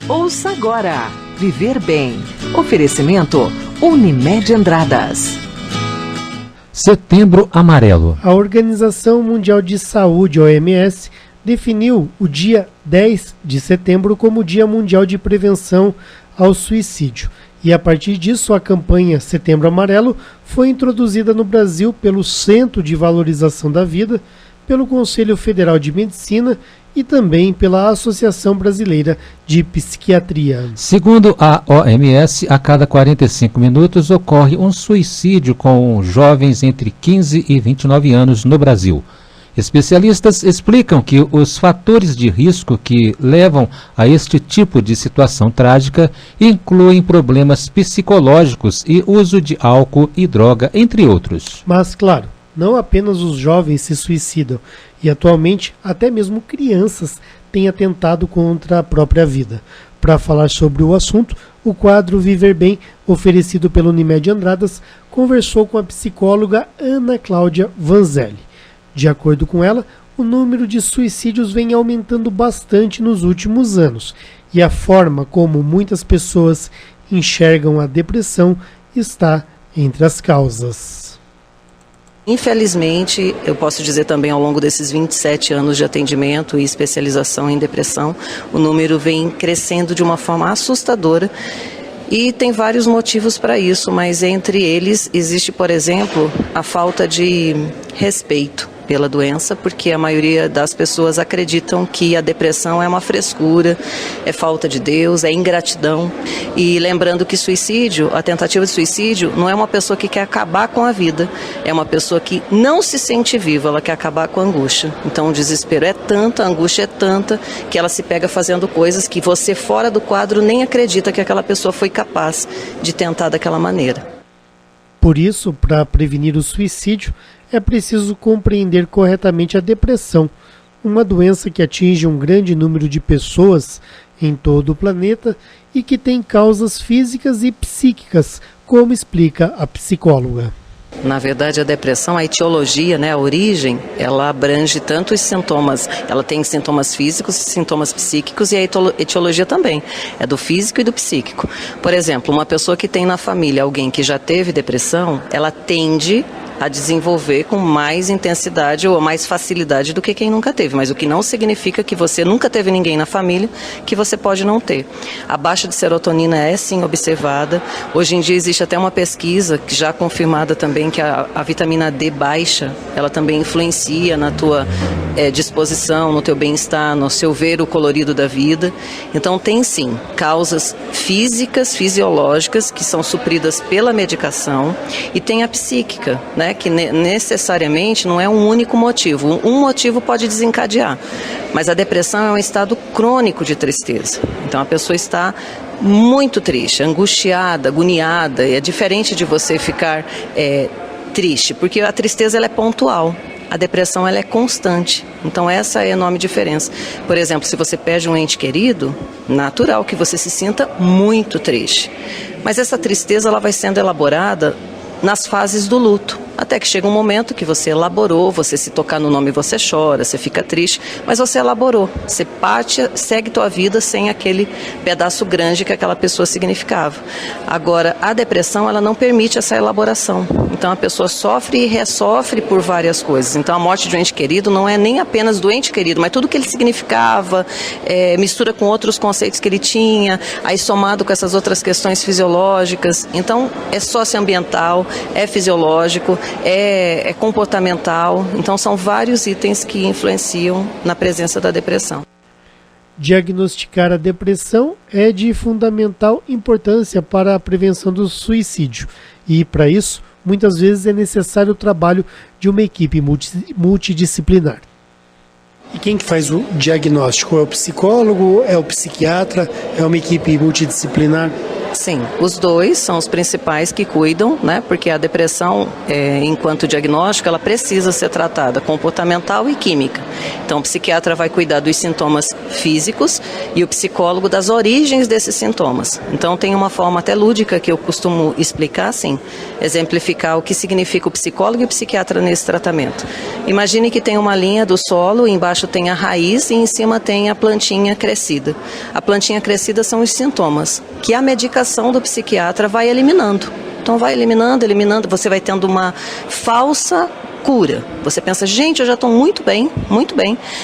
Ouça agora, Viver Bem. Oferecimento Unimed Andradas. Setembro Amarelo. A Organização Mundial de Saúde, OMS, definiu o dia 10 de setembro como Dia Mundial de Prevenção ao Suicídio. E a partir disso, a campanha Setembro Amarelo foi introduzida no Brasil pelo Centro de Valorização da Vida, pelo Conselho Federal de Medicina e também pela Associação Brasileira de Psiquiatria. Segundo a OMS, a cada 45 minutos ocorre um suicídio com jovens entre 15 e 29 anos no Brasil. Especialistas explicam que os fatores de risco que levam a este tipo de situação trágica incluem problemas psicológicos e uso de álcool e droga, entre outros. Mas, claro, não apenas os jovens se suicidam, e atualmente até mesmo crianças têm atentado contra a própria vida. Para falar sobre o assunto, o quadro Viver Bem, oferecido pela Unimed Andradas, conversou com a psicóloga Ana Cláudia Vanzelli. De acordo com ela, o número de suicídios vem aumentando bastante nos últimos anos, e a forma como muitas pessoas enxergam a depressão está entre as causas. Infelizmente, eu posso dizer também ao longo desses 27 anos de atendimento e especialização em depressão, o número vem crescendo de uma forma assustadora e tem vários motivos para isso, mas entre eles existe, por exemplo, a falta de respeito pela doença, porque a maioria das pessoas acreditam que a depressão é uma frescura, é falta de Deus, é ingratidão. E lembrando que suicídio, a tentativa de suicídio, não é uma pessoa que quer acabar com a vida, é uma pessoa que não se sente viva, ela quer acabar com a angústia. Então o desespero é tanta, a angústia é tanta, que ela se pega fazendo coisas que você fora do quadro nem acredita que aquela pessoa foi capaz de tentar daquela maneira. Por isso, para prevenir o suicídio, é preciso compreender corretamente a depressão, uma doença que atinge um grande número de pessoas em todo o planeta e que tem causas físicas e psíquicas, como explica a psicóloga. Na verdade, a depressão, a etiologia, a origem, ela abrange tanto os sintomas, ela tem sintomas físicos, sintomas psíquicos e a etiologia também, é do físico e do psíquico. Por exemplo, uma pessoa que tem na família alguém que já teve depressão, ela tende a desenvolver com mais intensidade ou mais facilidade do que quem nunca teve, mas o que não significa que você nunca teve ninguém na família que você pode não ter. A baixa de serotonina é sim observada. Hoje em dia existe até uma pesquisa que já confirmada também que a vitamina D baixa, ela também influencia na tua disposição, no teu bem-estar, no seu ver o colorido da vida. Então tem sim causas físicas, fisiológicas que são supridas pela medicação e tem a psíquica, que necessariamente não é um único motivo. Um motivo pode desencadear, mas a depressão é um estado crônico de tristeza. Então a pessoa está muito triste, angustiada, agoniada. É diferente de você ficar triste, porque a tristeza ela é pontual. A depressão ela é constante, então essa é a enorme diferença. Por exemplo, se você perde um ente querido, natural que você se sinta muito triste. Mas essa tristeza ela vai sendo elaborada nas fases do luto, até que chega um momento que você elaborou, você se tocar no nome você chora, você fica triste, mas você elaborou, você parte, segue tua vida sem aquele pedaço grande que aquela pessoa significava. Agora, a depressão ela não permite essa elaboração, então a pessoa sofre e ressofre por várias coisas. Então a morte de um ente querido não é nem apenas do ente querido, mas tudo que ele significava, mistura com outros conceitos que ele tinha, aí somado com essas outras questões fisiológicas. Então é socioambiental, é fisiológico, é comportamental, então são vários itens que influenciam na presença da depressão. Diagnosticar a depressão é de fundamental importância para a prevenção do suicídio e, para isso, muitas vezes é necessário o trabalho de uma equipe multidisciplinar. E quem que faz o diagnóstico? É o psicólogo? É o psiquiatra? É uma equipe multidisciplinar? Sim, os dois são os principais que cuidam, né? Porque a depressão, enquanto diagnóstico, ela precisa ser tratada comportamental e química. Então, o psiquiatra vai cuidar dos sintomas físicos e o psicólogo das origens desses sintomas. Então, tem uma forma até lúdica que eu costumo explicar, assim, exemplificar o que significa o psicólogo e o psiquiatra nesse tratamento. Imagine que tem uma linha do solo, embaixo tem a raiz e em cima tem a plantinha crescida. A plantinha crescida são os sintomas, que a medicação do psiquiatra vai eliminando. Então vai eliminando, você vai tendo uma falsa cura. Você pensa, gente, eu já estou muito bem.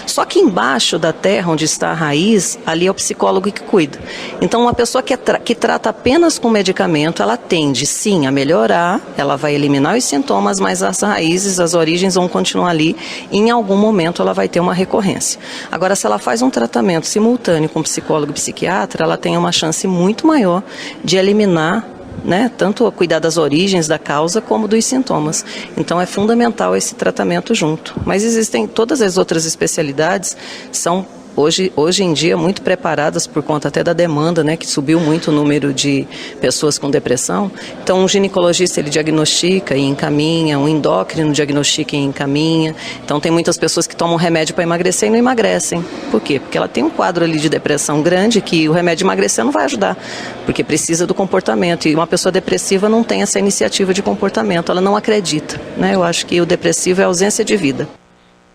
Só que embaixo da terra, onde está a raiz, ali é o psicólogo que cuida. Então uma pessoa que trata apenas com medicamento, ela tende sim a melhorar, ela vai eliminar os sintomas, mas as raízes, as origens vão continuar ali e em algum momento ela vai ter uma recorrência. Agora, se ela faz um tratamento simultâneo com psicólogo e psiquiatra, ela tem uma chance muito maior de eliminar, né, tanto cuidar das origens da causa como dos sintomas. Então é fundamental esse tratamento junto. Mas existem todas as outras especialidades, são hoje em dia muito preparadas por conta até da demanda, né, que subiu muito o número de pessoas com depressão. Então um ginecologista ele diagnostica e encaminha, um endócrino diagnostica e encaminha. Então tem muitas pessoas que tomam remédio para emagrecer e não emagrecem. Por quê? Porque ela tem um quadro ali de depressão grande que o remédio de emagrecer não vai ajudar, porque precisa do comportamento. E uma pessoa depressiva não tem essa iniciativa de comportamento, ela não acredita, né? Eu acho que o depressivo é ausência de vida.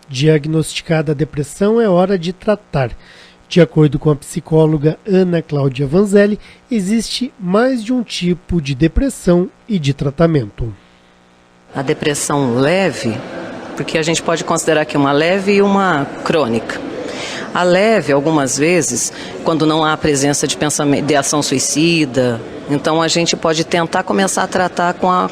Diagnosticada a depressão, é hora de tratar. De acordo com a psicóloga Ana Cláudia Vanzelli, existe mais de um tipo de depressão e de tratamento. A depressão leve, porque a gente pode considerar que uma leve e uma crônica. A leve, algumas vezes, quando não há a presença de pensamento, de ação suicida, então a gente pode tentar começar a tratar com a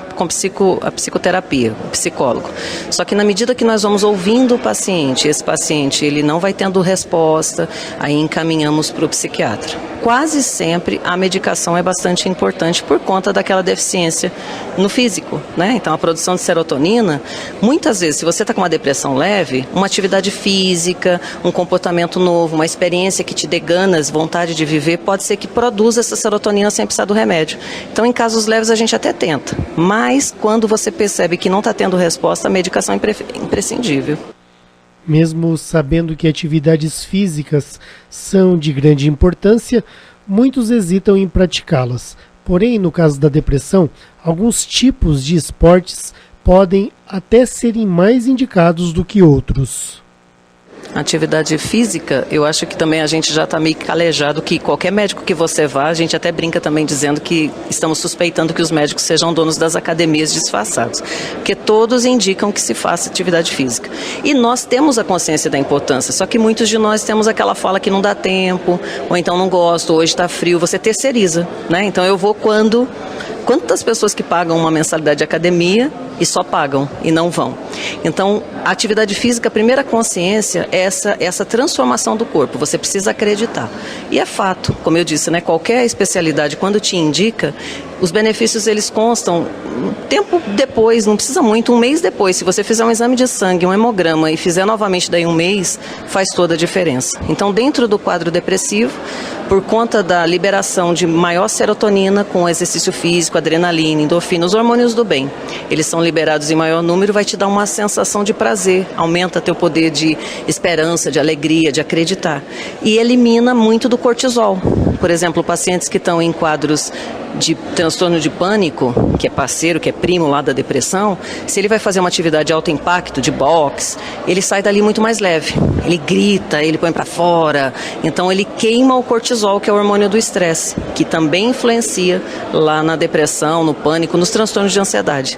psicoterapia, o psicólogo. Só que na medida que nós vamos ouvindo o paciente, esse paciente ele não vai tendo resposta, aí encaminhamos para o psiquiatra. Quase sempre a medicação é bastante importante por conta daquela deficiência no físico, né? Então a produção de serotonina, muitas vezes, se você está com uma depressão leve, uma atividade física, um comportamento novo, uma experiência que te dê ganas, vontade de viver, pode ser que produza essa serotonina sem precisar do remédio. Então em casos leves a gente até tenta, mas quando você percebe que não está tendo resposta, a medicação é imprescindível. Mesmo sabendo que atividades físicas são de grande importância, muitos hesitam em praticá-las. Porém, no caso da depressão, alguns tipos de esportes podem até serem mais indicados do que outros. Atividade física, eu acho que também a gente já está meio calejado que qualquer médico que você vá, a gente até brinca também dizendo que estamos suspeitando que os médicos sejam donos das academias disfarçados, porque todos indicam que se faça atividade física. E nós temos a consciência da importância, só que muitos de nós temos aquela fala que não dá tempo, ou então não gosto, hoje está frio, você terceiriza, né? Então eu vou quando... Quantas pessoas que pagam uma mensalidade de academia e só pagam e não vão? Então, a atividade física, a primeira consciência é essa transformação do corpo. Você precisa acreditar. E é fato, como eu disse, né? Qualquer especialidade, quando te indica, os benefícios eles constam tempo depois, não precisa muito, um mês depois. Se você fizer um exame de sangue, um hemograma e fizer novamente daí um mês, faz toda a diferença. Então, dentro do quadro depressivo, por conta da liberação de maior serotonina com exercício físico, adrenalina, endorfina, os hormônios do bem, eles são liberados em maior número, vai te dar uma sensação de prazer, aumenta teu poder de esperança, de alegria, de acreditar. E elimina muito do cortisol. Por exemplo, pacientes que estão em quadros de transtorno de pânico, que é parceiro, que é primo lá da depressão, se ele vai fazer uma atividade de alto impacto, de boxe, ele sai dali muito mais leve. Ele grita, ele põe para fora, então ele queima o cortisol, que é o hormônio do estresse, que também influencia lá na depressão, no pânico, nos transtornos de ansiedade.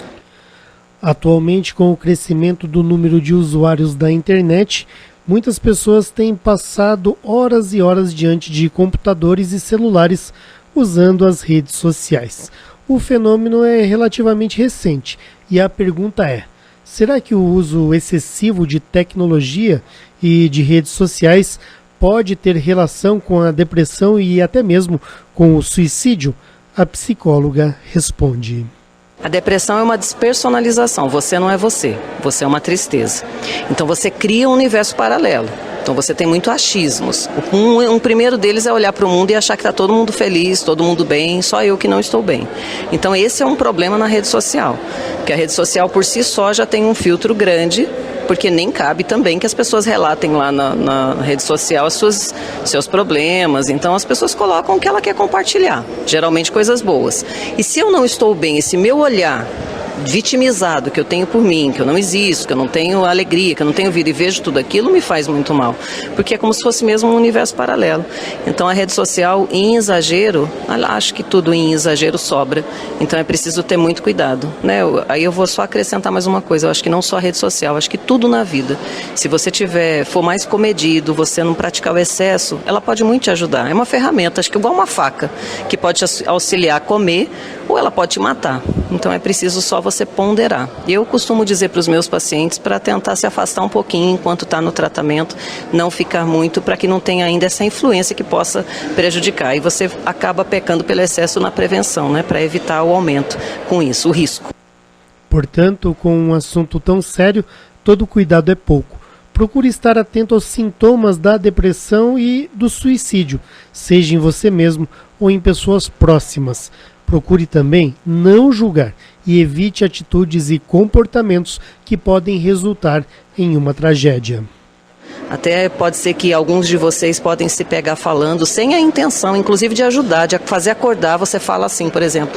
Atualmente, com o crescimento do número de usuários da internet, muitas pessoas têm passado horas e horas diante de computadores e celulares usando as redes sociais. O fenômeno é relativamente recente e a pergunta é: será que o uso excessivo de tecnologia e de redes sociais pode ter relação com a depressão e até mesmo com o suicídio? A psicóloga responde. A depressão é uma despersonalização, você não é você, você é uma tristeza. Então você cria um universo paralelo. Então você tem muito achismos. Um primeiro deles é olhar para o mundo e achar que está todo mundo feliz, todo mundo bem, só eu que não estou bem. Então esse é um problema na rede social, porque a rede social por si só já tem um filtro grande, porque nem cabe também que as pessoas relatem lá na rede social seus problemas. Então as pessoas colocam o que ela quer compartilhar, geralmente coisas boas. E se eu não estou bem, esse meu olhar vitimizado que eu tenho por mim, que eu não existo, que eu não tenho alegria, que eu não tenho vida e vejo tudo aquilo, me faz muito mal, porque é como se fosse mesmo um universo paralelo. Então a rede social em exagero, acho que tudo em exagero sobra, então é preciso ter muito cuidado, né? Aí eu vou só acrescentar mais uma coisa, eu acho que não só a rede social, acho que tudo na vida, se você for mais comedido, você não praticar o excesso, ela pode muito te ajudar, é uma ferramenta, acho que igual uma faca, que pode te auxiliar a comer, ou ela pode te matar, então é preciso só você ponderar. Eu costumo dizer para os meus pacientes para tentar se afastar um pouquinho enquanto está no tratamento, não ficar muito, para que não tenha ainda essa influência que possa prejudicar. E você acaba pecando pelo excesso na prevenção, né, para evitar o aumento com isso, o risco. Portanto, com um assunto tão sério, todo cuidado é pouco. Procure estar atento aos sintomas da depressão e do suicídio, seja em você mesmo ou em pessoas próximas. Procure também não julgar e evite atitudes e comportamentos que podem resultar em uma tragédia. Até pode ser que alguns de vocês podem se pegar falando sem a intenção, inclusive de ajudar, de fazer acordar. Você fala assim, por exemplo,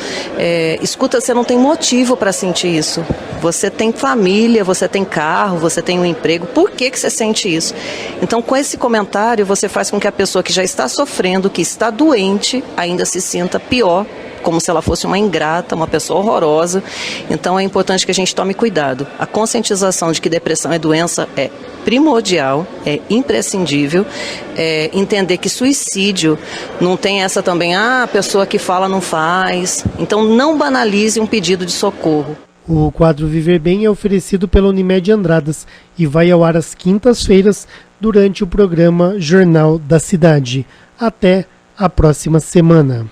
escuta, você não tem motivo para sentir isso. Você tem família, você tem carro, você tem um emprego. Por que você sente isso? Então, com esse comentário, você faz com que a pessoa que já está sofrendo, que está doente, ainda se sinta pior, como se ela fosse uma ingrata, uma pessoa horrorosa. Então é importante que a gente tome cuidado. A conscientização de que depressão é doença é primordial, é imprescindível. Entender que suicídio não tem essa também, a pessoa que fala não faz. Então não banalize um pedido de socorro. O quadro Viver Bem é oferecido pela Unimed Andradas e vai ao ar às quintas-feiras durante o programa Jornal da Cidade. Até a próxima semana.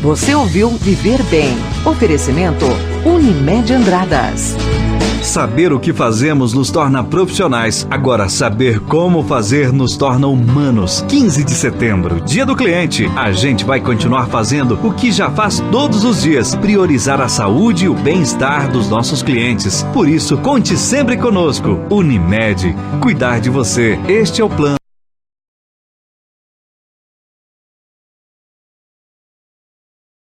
Você ouviu Viver Bem. Oferecimento Unimed Andradas. Saber o que fazemos nos torna profissionais. Agora, saber como fazer nos torna humanos. 15 de setembro, Dia do Cliente. A gente vai continuar fazendo o que já faz todos os dias. Priorizar a saúde e o bem-estar dos nossos clientes. Por isso, conte sempre conosco. Unimed. Cuidar de você. Este é o plano.